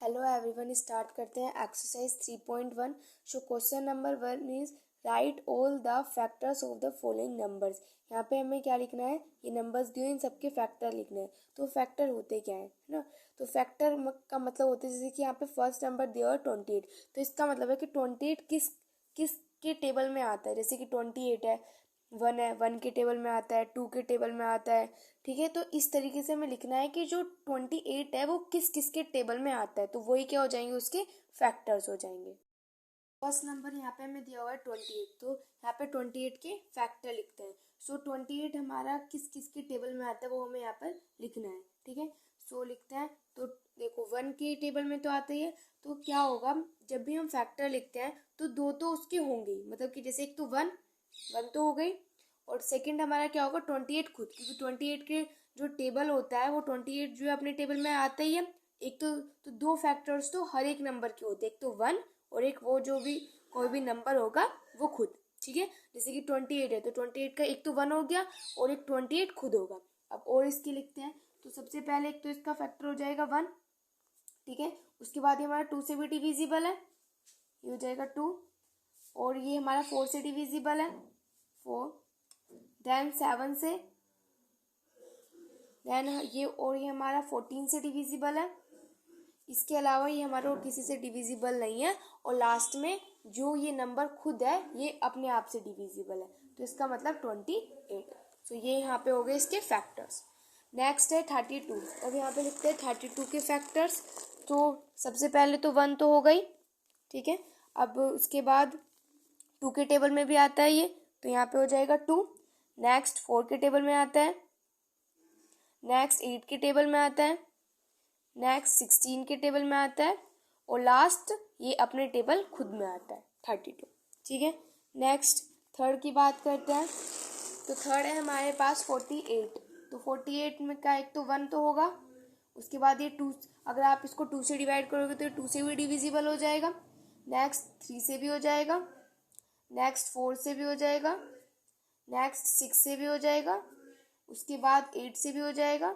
Hello everyone, start करते हैं exercise 3.1। So question number 1 is right all the factors of the following numbers. यहाँ पे हमें क्या लिखना है, ये नंबर्स दिए इन सबके फैक्टर लिखने हैं। तो फैक्टर होते क्या है ना। तो फैक्टर का मतलब होता है जैसे कि यहाँ पे फर्स्ट नंबर दिया हुआ 28, तो इसका मतलब है कि 28 किस किस के टेबल में आता है। जैसे कि 28 है, 1 है, 1 के टेबल में आता है, 2 के टेबल में आता है। ठीक है, तो इस तरीके से हमें लिखना है कि जो 28 है वो किस किस के टेबल में आता है, तो वही क्या हो जाएंगे, उसके फैक्टर्स हो जाएंगे। फर्स्ट नंबर यहाँ पे हमें दिया हुआ है 28, तो यहाँ पे 28 के फैक्टर लिखते हैं। सो 28 हमारा किस किस के टेबल में आता है वो हमें यहाँ पर लिखना है। ठीक है, सो लिखते हैं। तो देखो 1 के टेबल में तो आता ही है, तो क्या होगा, जब भी हम फैक्टर लिखते हैं तो दो तो उसके होंगे, मतलब कि जैसे एक तो 1 1 तो हो गई, और सेकंड हमारा क्या होगा 28 खुद, क्योंकि 28 के जो टेबल होता है वो 28 जो है अपने टेबल में आता ही है। एक तो दो फैक्टर्स तो हर एक नंबर के होते हैं, एक तो 1 और एक वो जो भी कोई भी नंबर होगा वो खुद। ठीक है, जैसे कि 28 है तो 28 का एक तो 1 हो गया और एक 28 खुद होगा। अब और इसके लिखते हैं, तो सबसे पहले एक तो इसका फैक्टर हो जाएगा 1। ठीक है, उसके बाद ये हमारा 2 से भी डिविजिबल है, ये हो जाएगा 2, और ये हमारा 4 से डिविजिबल है 4, देन 7 से, देन ये, और ये हमारा 14 से डिविजिबल है। इसके अलावा ये हमारा और किसी से डिविजिबल नहीं है, और लास्ट में जो ये नंबर खुद है ये अपने आप से डिविजिबल है, तो इसका मतलब 28। तो ये यहाँ पे हो गए इसके फैक्टर्स। नेक्स्ट है 32। अब यहाँ पे लिखते हैं 32 के फैक्टर्स। तो सबसे पहले तो 1 तो हो गई। ठीक है, अब उसके बाद 2 के टेबल में भी आता है ये, तो यहाँ पे हो जाएगा 2। नेक्स्ट 4 के टेबल में आता है, नेक्स्ट 8 के टेबल में आता है, नेक्स्ट 16 के टेबल में आता है, और लास्ट ये अपने टेबल खुद में आता है 32। ठीक है, नेक्स्ट थर्ड की बात करते हैं। तो थर्ड है हमारे पास 48। तो 48 में का एक तो 1 तो होगा, उसके बाद ये 2, अगर आप इसको 2 से डिवाइड करोगे तो 2 से भी डिविजिबल हो जाएगा, नेक्स्ट 3 से भी हो जाएगा, नेक्स्ट 4 से भी हो जाएगा, नेक्स्ट 6 से भी हो जाएगा, उसके बाद 8 से भी हो जाएगा,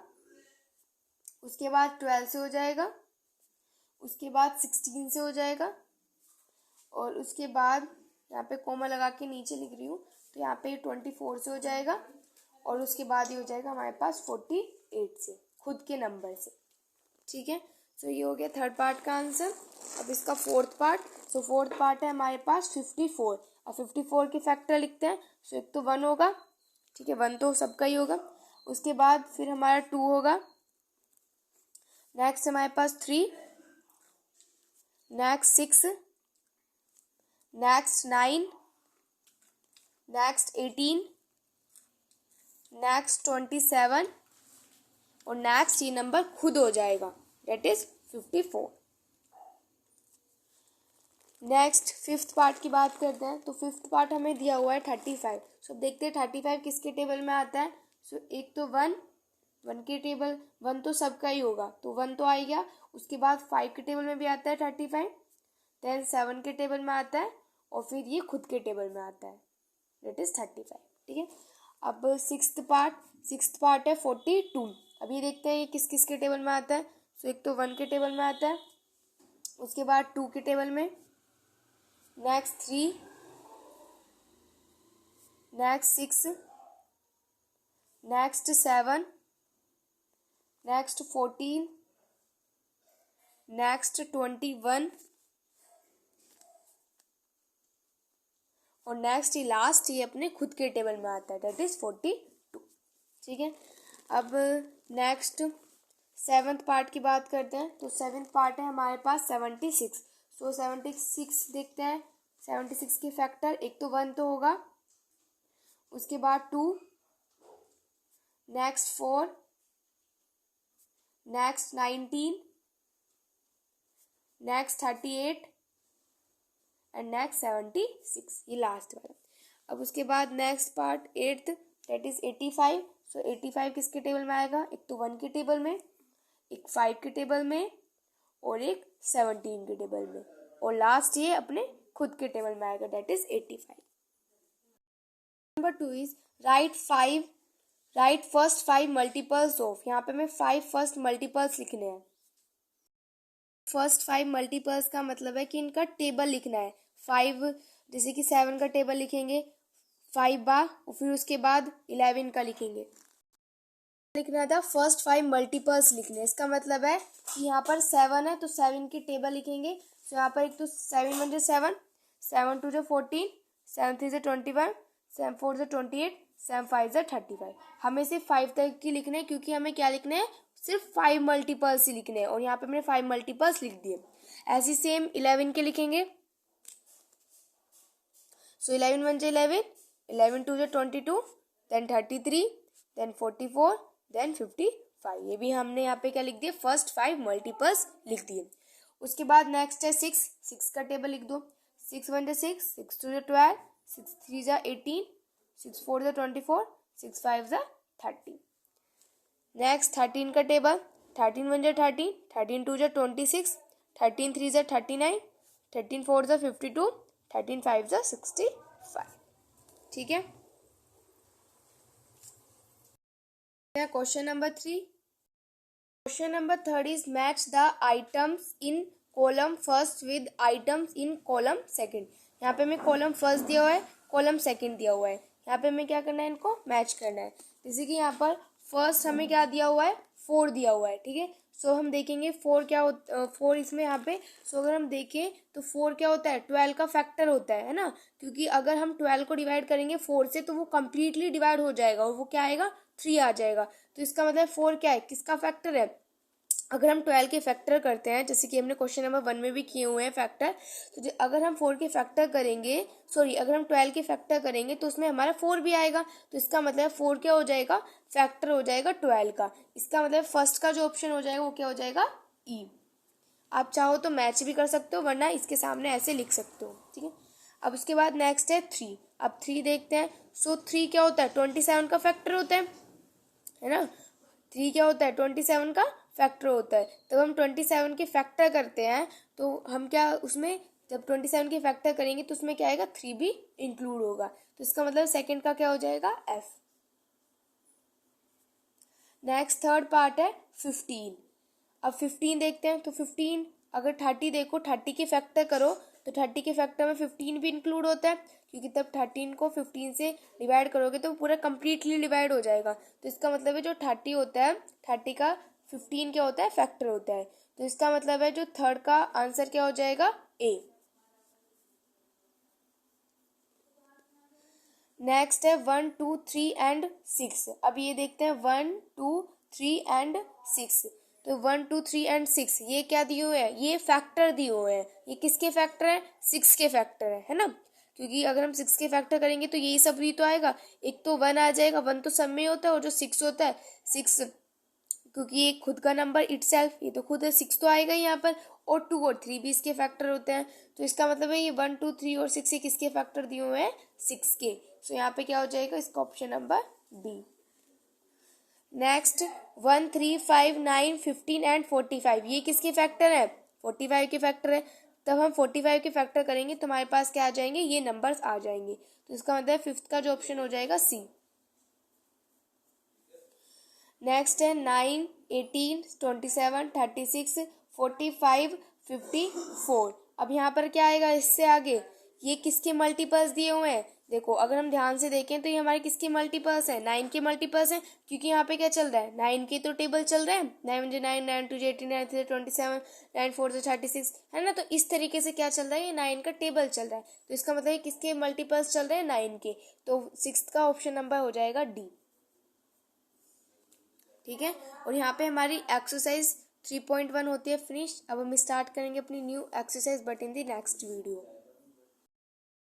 उसके बाद 12 से हो जाएगा, उसके बाद 16 से हो जाएगा, और उसके बाद यहाँ पे कोमा लगा के नीचे लिख रही हूँ, तो यहाँ पे 24 से हो जाएगा, और उसके बाद ये हो जाएगा हमारे पास 48 से, खुद के नंबर से। ठीक है, सो ये हो गया थर्ड पार्ट का आंसर। अब इसका फोर्थ पार्ट। सो फोर्थ पार्ट है हमारे पास 54। अब 54 के फैक्टर लिखते हैं। सो एक तो 1 होगा, ठीक है, 1 तो सबका ही होगा, उसके बाद फिर हमारा 2 होगा, नेक्स्ट हमारे पास 3, नेक्स्ट 6, नेक्स्ट 9, नेक्स्ट 18, नेक्स्ट 27, और नेक्स्ट ये नंबर खुद हो जाएगा, that is 54। Next fifth part की बात करते हैं। तो फिफ्थ पार्ट हमें दिया हुआ है 35। सो देखते हैं 35 किसके टेबल में आता है। सो एक तो 1 के टेबल, 1 तो सबका ही होगा, तो 1 तो आ गया। उसके बाद 5 के टेबल में भी आता है 35, देन 7 के टेबल में आता है, और फिर ये खुद के टेबल में आता है, डेट इज 35। ठीक है, अब सिक्स्थ पार्ट है 42। अब ये देखते हैं ये किस किस के टेबल में आता है। सो एक तो 1 के टेबल में आता है, उसके बाद 2 के टेबल में, next 3, next 6, next 7, next 14, next 21, और नेक्स्ट ये लास्ट ये अपने खुद के टेबल में आता है, दैट इज 42। ठीक है, अब नेक्स्ट सेवन्थ पार्ट की बात करते हैं। तो सेवन्थ पार्ट है हमारे पास 76। सो 76 देखते हैं। 76 के फैक्टर, एक तो 1 तो होगा, उसके बाद 2, next 4, next 19, next 38, and next 76, ये लास्ट वाला। अब उसके बाद next part eighth, that is 85। सो 85 किसके टेबल में आएगा, एक तो 1 के टेबल में, एक 5 के टेबल में, और एक 17 के टेबल में, और लास्ट ये अपने खुद के टेबल में आएगा, that is 85। Number 2 is right first 5 multiples of. यहाँ पे हमें 5 फर्स्ट मल्टीपल्स लिखने हैं। फर्स्ट 5 मल्टीपल्स का मतलब है कि इनका टेबल लिखना है। 5 जैसे कि 7 का टेबल लिखेंगे 5 बार, और फिर उसके बाद 11 का लिखेंगे। लिखना था फर्स्ट 5 मल्टीपल्स लिखने। इसका मतलब है कि यहाँ पर 7 है तो 7 की टेबल लिखेंगे। तो यहाँ पर एक तो 7 1 7, 7 2 14, 7 3 21, 7 4 28, 7 5 35। हमें सिर्फ 5 तक की लिखने हैं क्योंकि हमें क्या लिखने हैं, सिर्फ 5 मल्टीपल्स ही लिखने हैं, और यहाँ पे मैंने 5 मल्टीपल्स लिख दिए। ऐसे सेम 11 के लिखेंगे। सो 11 1 11, 11 2 22, देन 33, देन 44, देन 55। ये भी हमने यहाँ पे क्या लिख दिया, फर्स्ट 5 मल्टीपल्स लिख दिए। उसके बाद नेक्स्ट है 6। 6 का टेबल लिख दो। 6 1 6, 6 2 12, 6 3 18, 6 4 24, 6 5 30। नेक्स्ट 13 का टेबल। 13 1 13, 13 2 26, 13 3 39, 13 4 52, 13 5 65। ठीक है। Question number 3। Question number 3 is match the items in column first with items in column second. यहाँ पे हमें कॉलम फर्स्ट दिया हुआ है, कॉलम सेकंड दिया हुआ है। यहाँ पे हमें क्या करना है, इनको मैच करना है। जैसे कि यहाँ पर फर्स्ट हमें क्या दिया हुआ है, 4 दिया हुआ है। ठीक है। सो हम देखेंगे 4 क्या होता, 4 इसमें यहाँ पे। सो अगर हम देखें तो 4 क्या होता है, 12 का फैक्टर होता है ना। क्योंकि अगर हम 12 को डिवाइड करेंगे 4 से तो वो कंप्लीटली डिवाइड हो जाएगा और वो क्या आएगा, 3 आ जाएगा। तो इसका मतलब 4 क्या है, किसका फैक्टर है। अगर हम 12 के फैक्टर करते हैं, जैसे कि हमने क्वेश्चन नंबर 1 में भी किए हुए हैं फैक्टर, तो अगर हम 4 के फैक्टर करेंगे, अगर हम 12 के फैक्टर करेंगे तो उसमें हमारा 4 भी आएगा। तो इसका मतलब 4 क्या हो जाएगा, फैक्टर हो जाएगा 12 का। इसका मतलब फर्स्ट का जो ऑप्शन हो जाएगा वो क्या हो जाएगा, ई। आप चाहो तो मैच भी कर सकते हो, वरना इसके सामने ऐसे लिख सकते हो। ठीक है। अब उसके बाद नेक्स्ट है 3। अब 3 देखते हैं। 3 क्या होता है, 27 का फैक्टर होता है ना। 3 क्या होता है, 27 का फैक्टर होता है। तब हम 27 के फैक्टर करते हैं तो हम क्या, उसमें जब 27 के फैक्टर करेंगे तो उसमें क्या आएगा, 3 भी इंक्लूड होगा। तो इसका मतलब सेकंड का क्या हो जाएगा, एफ। नेक्स्ट थर्ड पार्ट है 15। अब 15 देखते हैं। तो 15 अगर 30 देखो, 30 के फैक्टर करो तो 30 के फैक्टर में 15 भी इंक्लूड होता है, क्योंकि तब 13 को 15 से डिवाइड करोगे तो पूरा कंप्लीटली डिवाइड हो जाएगा। तो इसका मतलब है जो 30 होता है, 30 का 15 क्या होता है, फैक्टर होता है। तो इसका मतलब है जो थर्ड का आंसर क्या हो जाएगा, ए। नेक्स्ट है 1 2 3 एंड 6। अब ये देखते हैं 1 2 3 एंड 6। तो 1 2 3 एंड 6 ये क्या दिए हुए हैं, ये फैक्टर दिए हुए हैं। ये किसके फैक्टर है, 6 के फैक्टर है ना। क्योंकि अगर हम 6 के फैक्टर करेंगे तो यही सब भी तो आएगा। एक तो 1 आ जाएगा, 1 तो सब में होता है, और जो 6 होता है 6, क्योंकि ये खुद का नंबर इटसेल्फ, ये तो खुद है, 6 तो आएगा ही यहाँ पर। और 2 और 3 भी इसके फैक्टर होते हैं। तो इसका मतलब है ये 1 2 3 और 6 ये किसके फैक्टर दिए हुए हैं, 6 के। सो यहाँ पे क्या हो जाएगा, इसका option number B. Next 1 3 5 9 15 and 45 ये किसके फैक्टर है, 45 के फैक्टर है। तब हम 45 के फैक्टर करेंगे तो हमारे पास क्या आ जाएंगे, ये नंबर्स आ जाएंगे। तो इसका मतलब फिफ्थ का जो ऑप्शन हो जाएगा, सी। नेक्स्ट है 9 18 27 36 45 54। अब यहाँ पर क्या आएगा, इससे आगे ये किसके मल्टीपल्स दिए हुए हैं। देखो अगर हम ध्यान से देखें तो ये हमारे किसके मल्टीपल्स हैं, 9 के मल्टीपल्स हैं। क्योंकि यहाँ पे क्या चल रहा है, 9 के तो टेबल चल रहे हैं। 9 1 9, 9 2 18, 9 3 27, 9 4 36 है ना। तो इस तरीके से क्या चल रहा है, ये 9 का टेबल चल रहा है। तो इसका मतलब किसके मल्टीपल्स चल रहे हैं, 9 के। तो 6 का ऑप्शन नंबर हो जाएगा डी। ठीक है। और यहाँ पे हमारी एक्सरसाइज 3.1 होती है फिनिश। अब हम स्टार्ट करेंगे अपनी new exercise but in the next video.